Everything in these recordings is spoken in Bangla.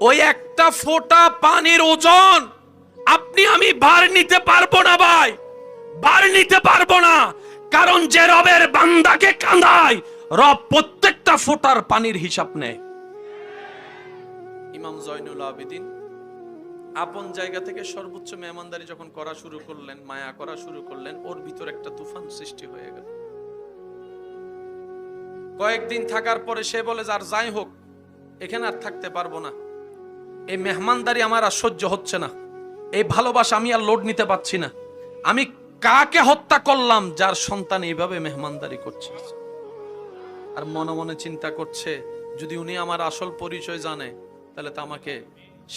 ওই একটা ফোঁটা পানির ওজন আপনি আমি ভার নিতে পারবো না ভাই, ভার নিতে পারবো না। কারণ যে রবের বান্দাকে কাঁদায়, রব প্রত্যেকটা ফোঁটার পানির হিসাব নেয়। ইমাম জয়নুল আবেদিন আপন জায়গা থেকে সর্বোচ্চ মেহমানদারি যখন করা শুরু করলেন, মায়া করা শুরু করলেন, ওর ভিতর একটা তুফান সৃষ্টি হয়ে গেল। কয়েকদিন থাকার পরে সে বলে, আর যাই হোক, এখানে আর থাকতে পারবো না, এই মেহমানদারি আমার আর সহ্য হচ্ছে না, এই ভালোবাসা আমি আর লোড নিতে পারছি না। আমি কাকে হত্যা করলাম যার সন্তান এইভাবে মেহমানদারি করছে? আর মনে মনে চিন্তা করছে, যদি উনি আমার আসল পরিচয় জানে তাহলে তো আমাকে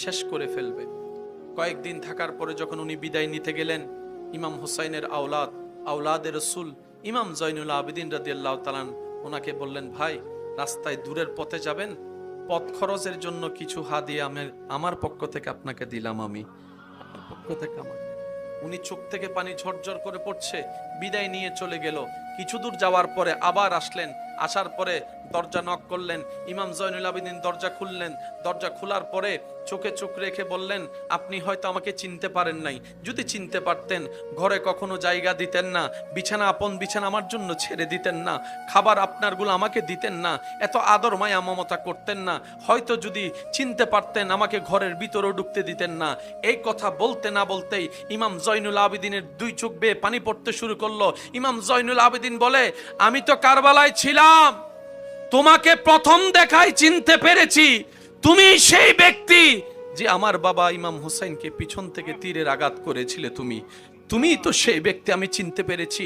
শেষ করে ফেলবে। কয়েকদিন থাকার পরে যখন উনি বিদায় নিতে গেলেন, ইমাম হুসাইনের আওলাদের রসুল ইমাম জয়নুল আবেদিন রাদিয়াল্লাহু তাআলা ওনাকে বললেন, ভাই রাস্তায় দূরের পথে যাবেন, পথ খরচের জন্য কিছু হাদিয়া আমার পক্ষ থেকে আপনাকে দিলাম, আমি আমার পক্ষ থেকে আমাকে। উনি চোখ থেকে পানি ঝরঝর করে পড়ছে, বিদায় নিয়ে চলে গেল। কিছু দূর যাওয়ার পরে আবার আসলেন, আসার পরে দরজা নক করলেন, ইমাম জয়নুল আবেদিন দরজা খুললেন। দরজা খোলার পরে চোখে চোখ রেখে বললেন, আপনি হয়তো আমাকে চিনতে পারেন নাই, যদি চিনতে পারতেন ঘরে কখনো জায়গা দিতেন না, বিছানা আপন বিছানা আমার জন্য ছেড়ে দিতেন না, খাবার আপনারগুলো আমাকে দিতেন না, এত আদর মায়া মমতা করতেন না, হয়তো যদি চিনতে পারতেন আমাকে ঘরের ভিতরেও ঢুকতে দিতেন না। এই কথা বলতে না বলতেই ইমাম জয়নুল আবেদিনের দুই চোখ বেয়ে পানি পড়তে শুরু করলো। ইমাম জয়নুল আবেদিন বলে, আমি তো কারবালায় ছিলাম, তোমাকে প্রথম দেখায় চিনতে পেরেছি, তুমি সেই ব্যক্তি যে আমার বাবা ইমাম হুসাইনকে পিছন থেকে তীরের আঘাত করেছিলে, তুমি তো সেই ব্যক্তি, আমি চিনতে পেরেছি।